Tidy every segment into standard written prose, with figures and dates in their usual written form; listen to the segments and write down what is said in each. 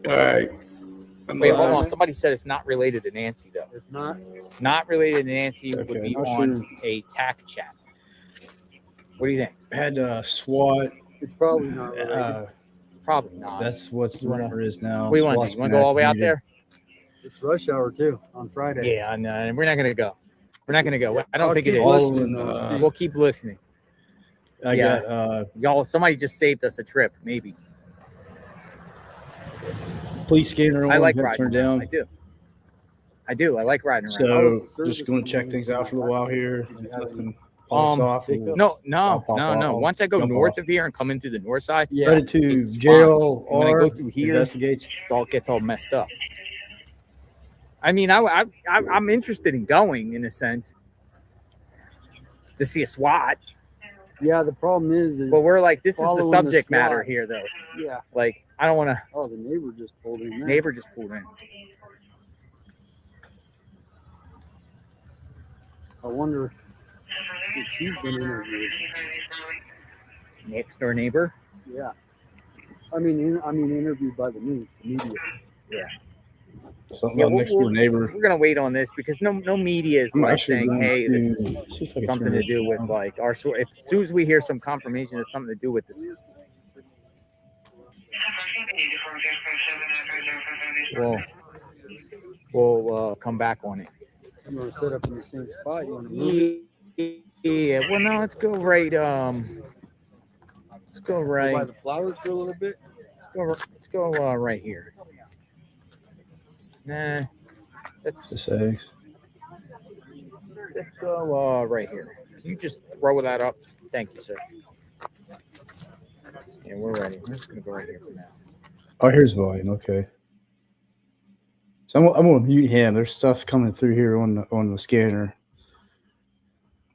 All right. Wait, hold on. Somebody said it's not related to Nancy, though. It's not. Not related to Nancy. Okay, Would be not on sure. a TAC channel. What do you think? Had SWAT. It's probably not related. Probably not. That's what the rumor is now. What do you want to do? SWAT's You want to been go all the way out activated. there? It's rush hour too on Friday. Yeah, and we're not going to go. We're not going to go. I don't I'll think it keep is. listening, though, see. We'll keep listening. I Yeah. got Y'all, somebody just saved us a trip, maybe. police scanner on. I like had to riding turn around. down. I do. I like riding around. So the just service going to on check the things way out for a from while Guthrie? here. Did you If have nothing pops off. pickup? we'll- No. pop off. Once I go Jump north off. of here and come in through the north side, Yeah. Credit to It's JLR. when I go through here, investigates. it gets all messed up. I mean, I'm interested in going in a sense to see a SWAT, Yeah, the problem is but we're like, this is the following the subject matter SWAT. here, though. yeah. Like, I don't want to. Oh, the neighbor just pulled in. There. Neighbor just pulled in. I wonder if she's been interviewed. Next door neighbor. Yeah. I mean, interviewed by the news, the media. Something Yeah, about next door neighbor. We're gonna wait on this because no media is I'm like actually saying, going "Hey, this is to see if I can something turn to this do with on. like our." As soon as we hear some confirmation, it's something to do with this. We'll come back on it. You want to set up in the same spot? You want to move? Yeah. Well, no. Let's go right. Let's go Go by right. the flowers for a little bit. Let's go right here. Nah. The Let's segs. go right here. Can you just throw that up? Thank you, sir. Yeah, we're ready. We're just gonna go right here for now. Oh, here's volume. Okay. So I'm gonna mute him. There's stuff coming through here on the scanner.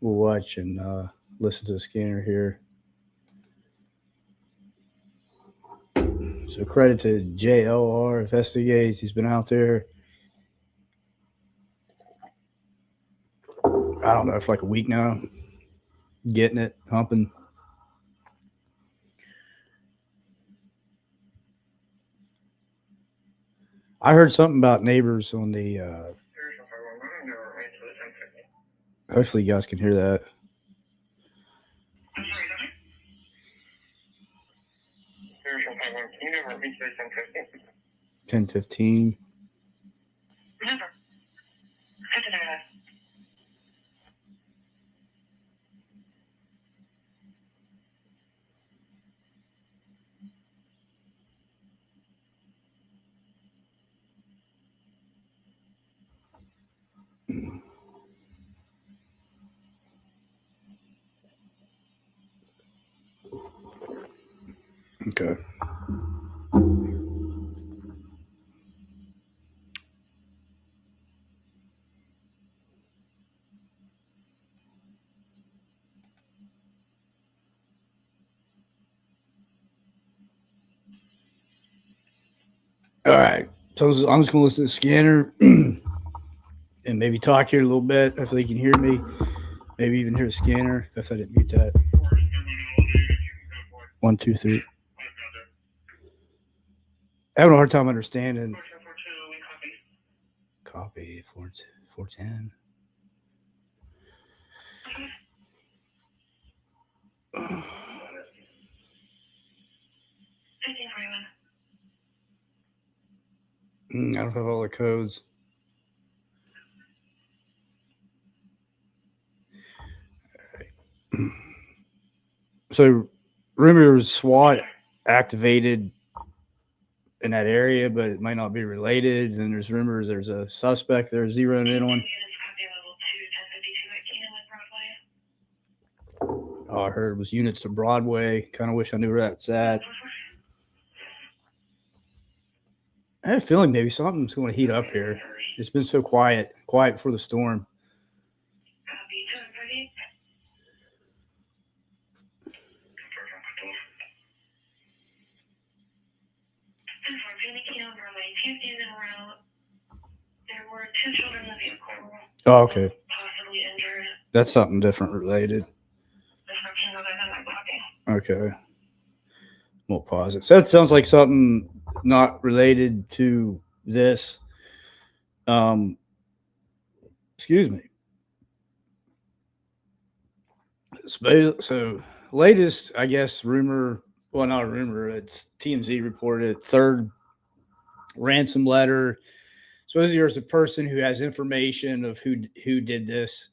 We'll watch and listen to the scanner here. So credit to JLR investigates. He's been out there. I don't know, for like a week now. Getting it, humping. I heard something about neighbors on the. Hopefully, you guys can hear that. $10:15. Okay. All right. So I'm just going to listen to the scanner and maybe talk here a little bit. Hopefully, you can hear me. Maybe even hear the scanner if I didn't mute that. 1, 2, 3. Having a hard time understanding. Copy 410. I don't have all the codes. All right. So, rumors SWAT activated in that area, but it might not be related. And there's rumors there's a suspect they're zeroing in on. All I heard was units to Broadway. Kind of wish I knew where that's at. I had a feeling maybe something's going to heat up here. It's been so quiet before the storm. There were 2 children in the vehicle. Oh, okay. Possibly injured. That's something different related. Description other than my body. Okay. We'll pause it. So that sounds like something not related to this. Excuse me. So latest, I guess, rumor. Well, not a rumor. It's TMZ reported third ransom letter. Supposedly, there's a person who has information of who did this,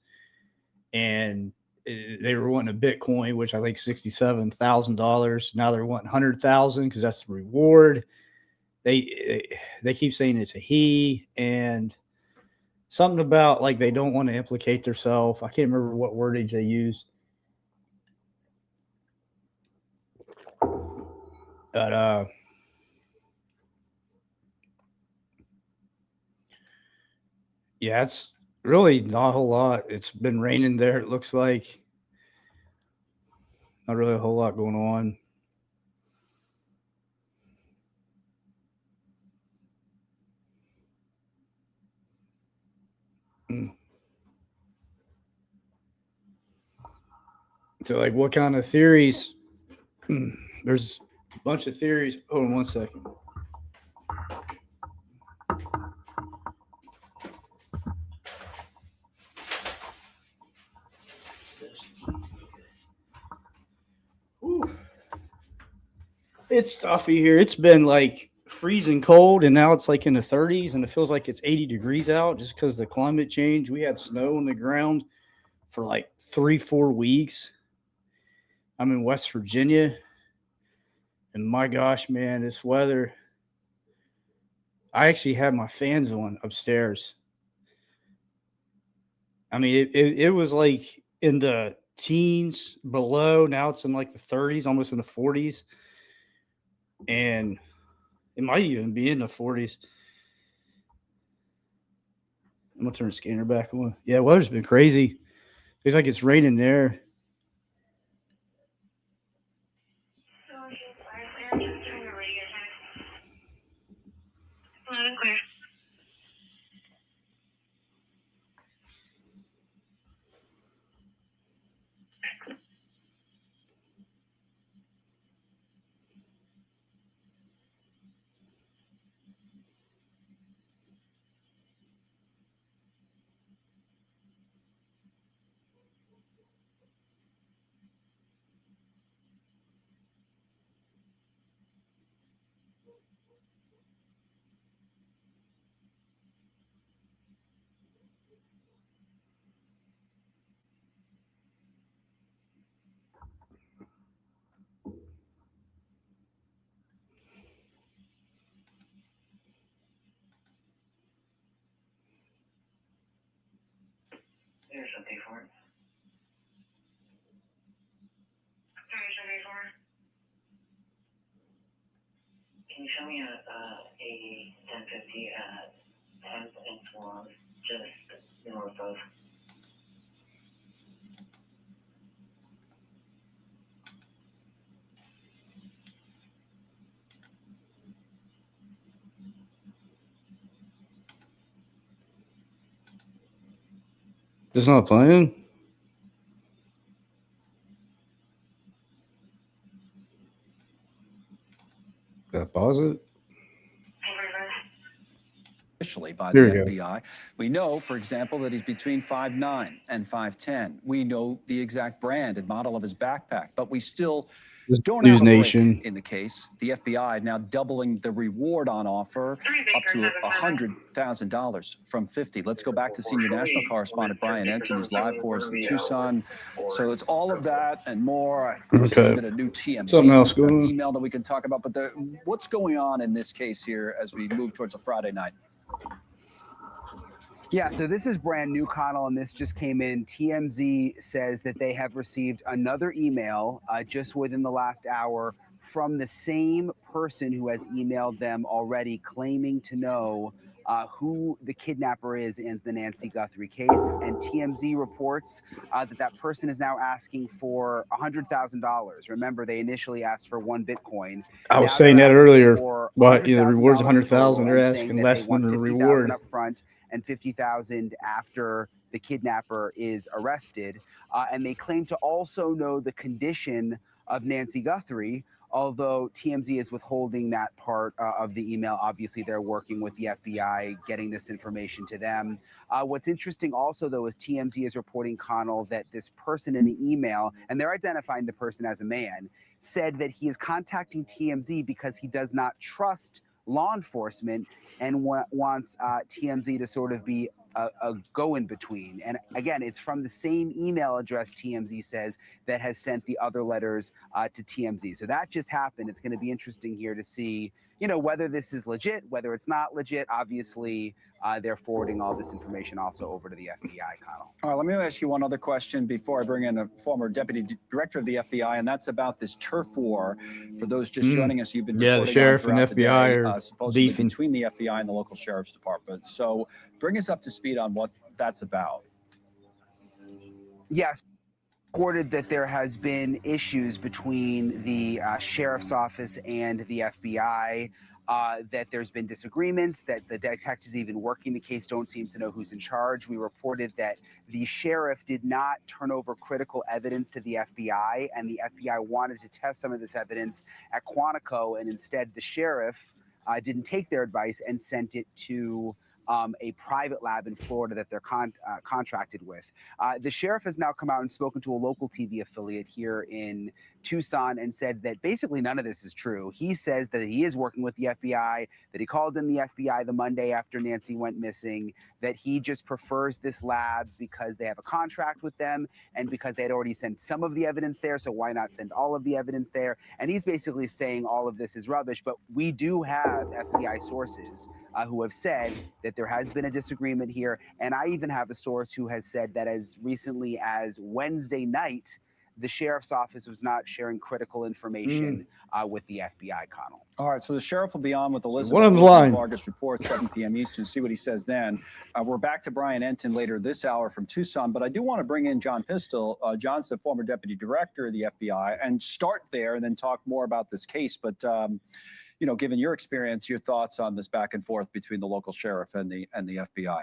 and they were wanting a Bitcoin, which I think $67,000. Now they're wanting 100,000 because that's the reward. They keep saying it's a he, and something about like they don't want to implicate themselves. I can't remember what wordage they use. But yeah, it's really not a whole lot. It's been raining there, it looks like. Not really a whole lot going on. So, like, what kind of theories? There's a bunch of theories. Hold on one second. Ooh. It's stuffy here. It's been like freezing cold, and now it's like in the 30s, and it feels like it's 80 degrees out just because of the climate change. We had snow on the ground for like 3-4 weeks. I'm in West Virginia, and my gosh, man, this weather. I actually had my fans on upstairs. I mean, it was like in the teens below. Now it's in like the 30s, almost in the 40s. And it might even be in the 40s. I'm going to turn the scanner back on. Yeah, weather's been crazy. Feels like it's raining there. Loud and clear. There's something for it. There's something for it. Can you show me a 1050 at 10th and Swan, just north of? It's not playing. Gotta pause it. Officially by Here the we go. FBI. We know, for example, that he's between 5'9" and 5'10". We know the exact brand and model of his backpack, but we still don't News have a break Nation. in the case. The FBI now doubling the reward on offer up to $100,000 from $50,000. Let's go back to senior national correspondent Brian Enton, who's live for us in Tucson. So it's all of that and more. Okay. Even a new TMZ Something else going on. email that we can talk about. But what's going on in this case here as we move towards a Friday night? Yeah, so this is brand new, Connell, and this just came in. TMZ says that they have received another email just within the last hour from the same person who has emailed them already, claiming to know who the kidnapper is in the Nancy Guthrie case. And TMZ reports that person is now asking for $100,000. Remember, they initially asked for 1 Bitcoin. I was Now saying they're that asking earlier. for But the reward's $100,000 100,000. They're total, and saying asking that less they want than the $50,000 reward. up front and $50,000 after the kidnapper is arrested. And they claim to also know the condition of Nancy Guthrie, although TMZ is withholding that part of the email. Obviously, they're working with the FBI, getting this information to them. What's interesting also, though, is TMZ is reporting, Connell, that this person in the email, and they're identifying the person as a man, said that he is contacting TMZ because he does not trust law enforcement and wants TMZ to sort of be a go-in-between. And again, it's from the same email address, TMZ says, that has sent the other letters to TMZ. So that just happened. It's going to be interesting here to see, you know, whether this is legit, whether it's not legit. Obviously, they're forwarding all this information also over to the FBI, Connell. All right, let me ask you one other question before I bring in a former deputy director of the FBI, and that's about this turf war. For those just joining us, you've been reporting the sheriff on and throughout the FBI day, are supposedly beefing between the FBI and the local sheriff's department. So bring us up to speed on what that's about. Yes. Reported that there has been issues between the sheriff's office and the FBI, that there's been disagreements, that the detectives even working the case don't seem to know who's in charge. We reported that the sheriff did not turn over critical evidence to the FBI, and the FBI wanted to test some of this evidence at Quantico, and instead the sheriff didn't take their advice and sent it to a private lab in Florida that they're contracted with. The sheriff has now come out and spoken to a local TV affiliate here in Tucson and said that basically none of this is true. He says that he is working with the FBI, that he called in the FBI the Monday after Nancy went missing, that he just prefers this lab because they have a contract with them and because they had already sent some of the evidence there, so why not send all of the evidence there? And he's basically saying all of this is rubbish, but we do have FBI sources who have said that there has been a disagreement here. And I even have a source who has said that as recently as Wednesday night, the sheriff's office was not sharing critical information with the FBI, Connell. All right, so the sheriff will be on with Elizabeth. One of them's lying. Vargas Report, 7 p.m. Eastern. See what he says then. We're back to Brian Entin later this hour from Tucson, but I do want to bring in John Pistol. John's the former deputy director of the FBI, and start there and then talk more about this case. But you know, given your experience, your thoughts on this back and forth between the local sheriff and the FBI.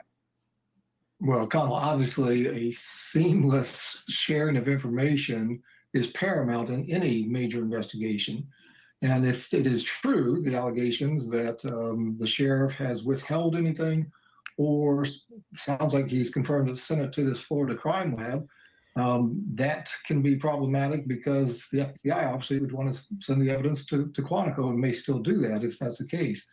Well, Connell, obviously a seamless sharing of information is paramount in any major investigation. And if it is true, the allegations that the sheriff has withheld anything, or sounds like he's confirmed it's sent it to this Florida crime lab, that can be problematic because the FBI obviously would want to send the evidence to Quantico and may still do that if that's the case.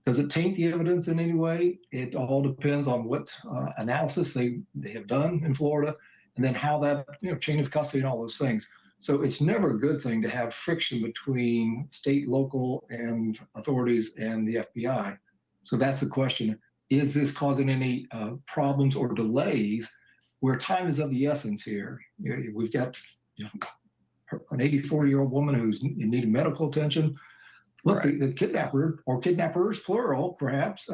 Does it taint the evidence in any way? It all depends on what analysis they have done in Florida, and then how that chain of custody and all those things. So it's never a good thing to have friction between state, local, and authorities and the FBI. So that's the question. Is this causing any problems or delays where time is of the essence here? We've got an 84-year-old woman who's in need of medical attention. Look, right. The kidnapper or kidnappers, plural, perhaps,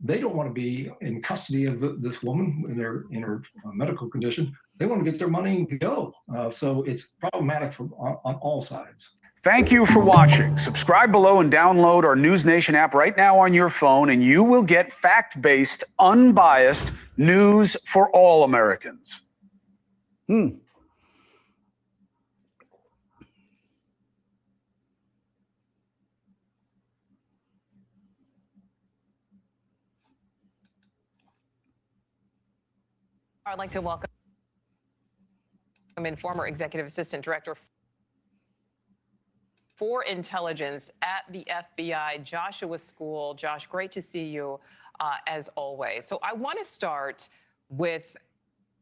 they don't want to be in custody of this woman in her medical condition. They want to get their money and go. So it's problematic on all sides. Thank you for watching. Subscribe below and download our News Nation app right now on your phone, and you will get fact-based, unbiased news for all Americans. I'd like to welcome in former Executive Assistant Director for Intelligence at the FBI, Joshua School. Josh, great to see you as always. So I want to start with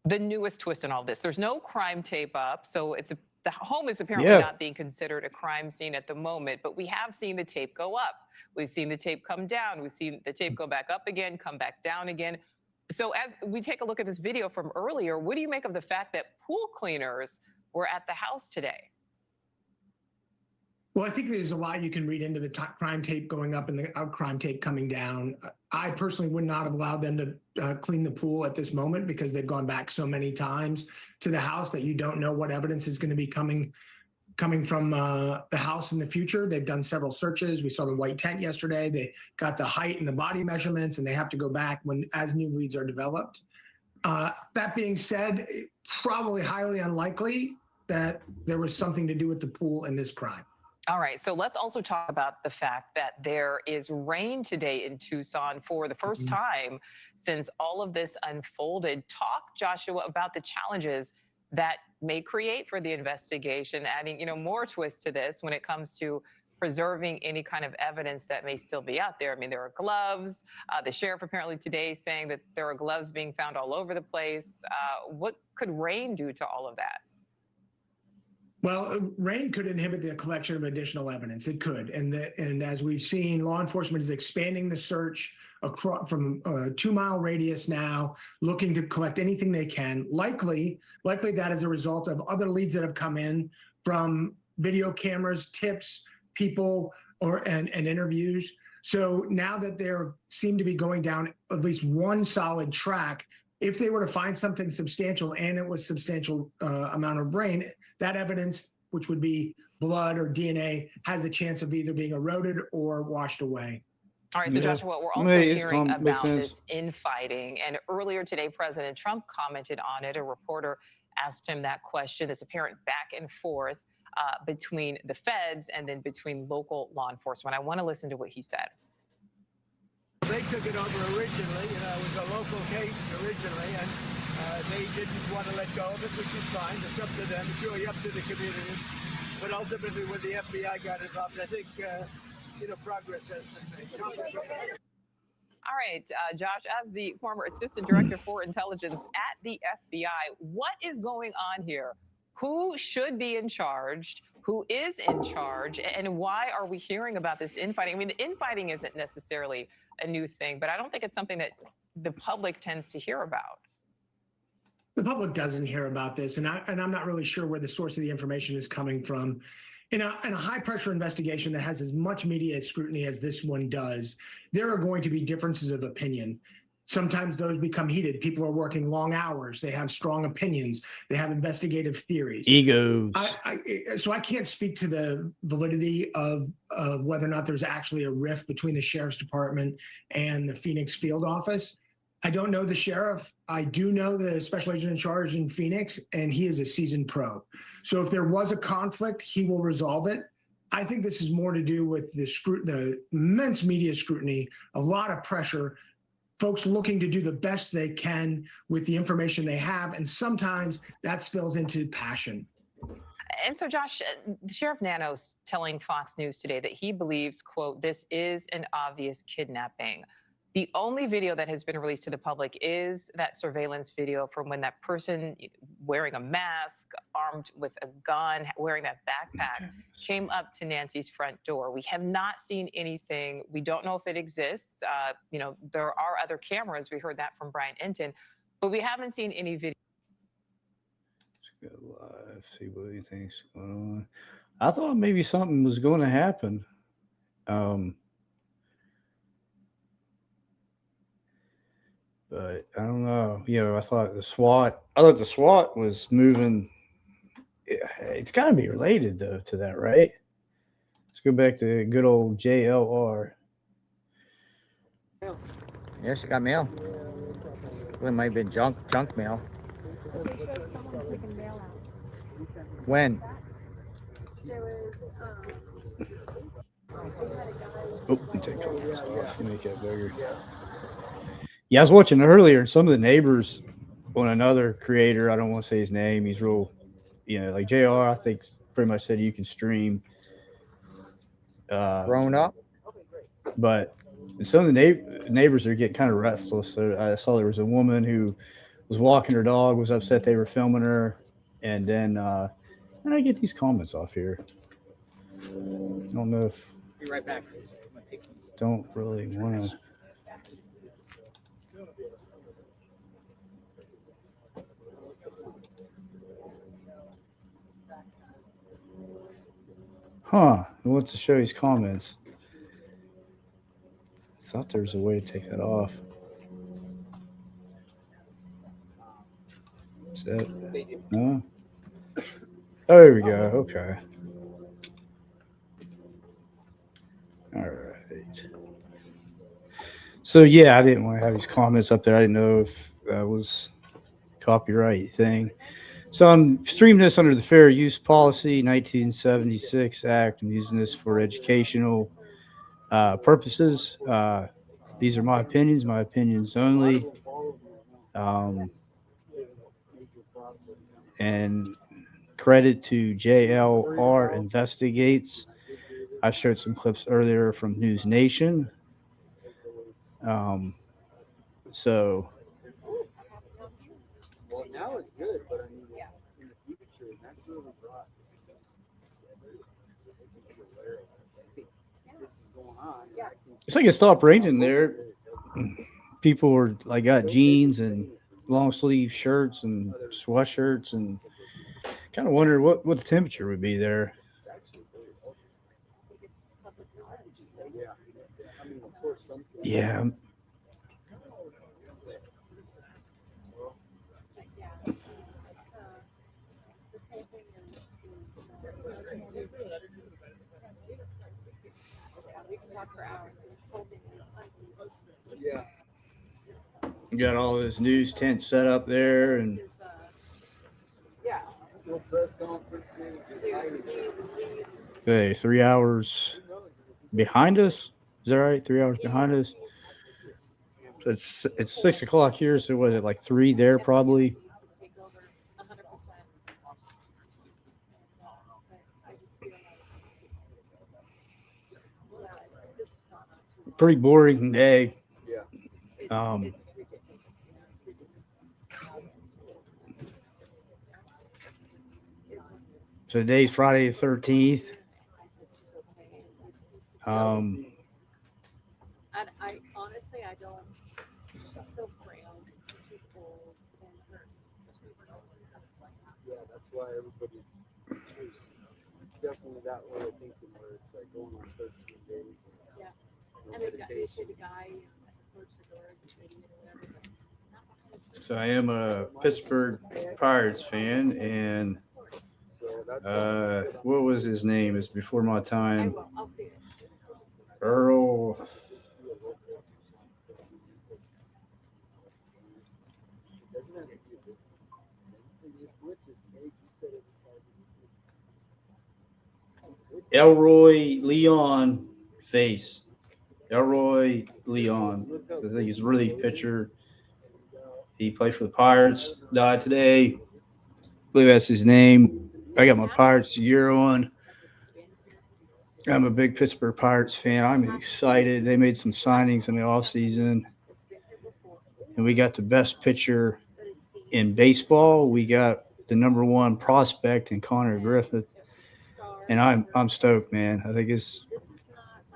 the newest twist in all this. There's no crime tape up, so the home is apparently not being considered a crime scene at the moment, but we have seen the tape go up. We've seen the tape come down. We've seen the tape go back up again, come back down again. So as we take a look at this video from earlier, what do you make of the fact that pool cleaners were at the house today? Well, I think there's a lot you can read into the crime tape going up and the crime tape coming down. I personally would not have allowed them to clean the pool at this moment because they've gone back so many times to the house that you don't know what evidence is going to be coming from the house in the future. They've done several searches. We saw the white tent yesterday. They got the height and the body measurements, and they have to go back as new leads are developed. That being said, probably highly unlikely that there was something to do with the pool in this crime. All right, so let's also talk about the fact that there is rain today in Tucson for the first time since all of this unfolded. Talk, Joshua, about the challenges that may create for the investigation, adding, more twist to this when it comes to preserving any kind of evidence that may still be out there. I mean, there are gloves. The sheriff apparently today saying that there are gloves being found all over the place. What could rain do to all of that? Well, rain could inhibit the collection of additional evidence. It could, and as we've seen, law enforcement is expanding the search across from a 2-mile radius now, looking to collect anything they can. Likely that is a result of other leads that have come in from video cameras, tips, people, and interviews. So now that they seem to be going down at least one solid track, if they were to find something substantial and it was substantial amount of rain, that evidence, which would be blood or DNA, has a chance of either being eroded or washed away. All right, so Joshua, we're also hearing about this infighting. And earlier today, President Trump commented on it. A reporter asked him that question, this apparent back and forth between the feds and then between local law enforcement. I want to listen to what he said. They took it over originally, it was a local case originally, and they didn't want to let go of it, which is fine. It's up to them. It's really up to the community. But ultimately, when the FBI got involved, I think, progress has been made. All right, Josh, as the former assistant director for intelligence at the FBI, what is going on here? Who should be in charge? Who is in charge? And why are we hearing about this infighting? I mean, the infighting isn't necessarily a new thing, but I don't think it's something that the public tends to hear about. The public doesn't hear about this, and I'm not really sure where the source of the information is coming from. In a high-pressure investigation that has as much media scrutiny as this one does, there are going to be differences of opinion. Sometimes those become heated. People are working long hours. They have strong opinions. They have investigative theories. Egos. So I can't speak to the validity of whether or not there's actually a rift between the sheriff's department and the Phoenix field office. I don't know the sheriff. I do know the special agent in charge in Phoenix, and he is a seasoned pro. So if there was a conflict, he will resolve it. I think this is more to do with the immense media scrutiny, a lot of pressure, folks looking to do the best they can with the information they have, and sometimes that spills into passion. And so, Josh, Sheriff Nano's telling Fox News today that he believes, quote, this is an obvious kidnapping. The only video that has been released to the public is that surveillance video from when that person wearing a mask, armed with a gun, wearing that backpack, came up to Nancy's front door. We have not seen anything. We don't know if it exists. There are other cameras. We heard that from Brian Enton, but we haven't seen any video. Let's go live, see what he thinks going on. I thought maybe something was going to happen. But I don't know. I thought the SWAT was moving. It's got to be related though to that, right? Let's go back to good old JLR. Yeah, she got mail. Well, it might have been junk mail. When? Oh, take comments off. Make that bigger. Yeah, I was watching earlier. Some of the neighbors on another creator, I don't want to say his name. He's real, like JR, I think pretty much said you can stream. Grown up. But some of the neighbors are getting kind of restless. So I saw there was a woman who was walking her dog, was upset they were filming her. And then I get these comments off here. I don't know if. Be right back. Don't really want to. Huh. He wants to show his comments. I thought there was a way to take that off. Is that? No? Oh, there we go. Okay. All right. So, yeah, I didn't want to have these comments up there. I didn't know if that was a copyright thing. So I'm streaming this under the Fair Use Policy 1976 Act. I'm using this for educational purposes. These are my opinions only. And credit to JLR Investigates. I showed some clips earlier from News Nation. So Well, now it's good, but I mean, in the future, that's really rough. This is going on. it's like it stopped raining there. People were like got jeans and long sleeve shirts and sweatshirts and kind of wondered what the temperature would be there. Yeah. You got all this news tent set up there and okay, 3 hours behind us. Is that right? 3 hours behind us. So it's 6 o'clock here. So was it like 3 there probably? Pretty boring day. So today's Friday the 13th. I honestly, I don't. She's so frail. She's old and hurt. Yeah, that's why everybody is definitely that way of thinking, where it's like going on 13 days. Yeah, and they said the guy approached the door, the idiot or whatever. So I am a Pittsburgh Pirates fan, and what was his name? It's before my time. I'll see it. Earl. Elroy Leon face. Elroy Leon. I think he's a relief pitcher. He played for the Pirates. Died today. I believe that's his name. I got my Pirates gear on. I'm a big Pittsburgh Pirates fan. I'm excited. They made some signings in the offseason. And we got the best pitcher in baseball. We got the number 1 prospect in Connor Griffith. And I'm stoked, man. I think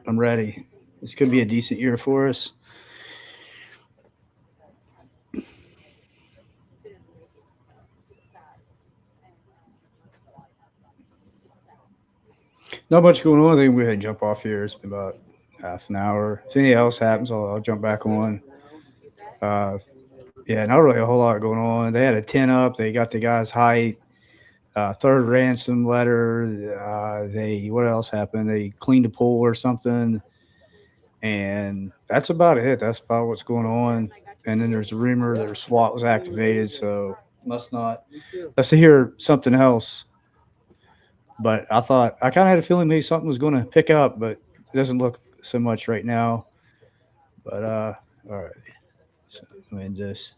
I'm ready. This could be a decent year for us. Not much going on. I think we had to jump off here. It's been about half an hour. If anything else happens, I'll jump back on. Yeah, not really a whole lot going on. They had a 10 up. They got the guy's height. Third ransom letter. What else happened? They cleaned the pool or something. And that's about it. That's about what's going on. And then there's a rumor their SWAT was activated. So let's hear something else. But I kind of had a feeling maybe something was going to pick up, but it doesn't look so much right now. But all right. So, let me end this.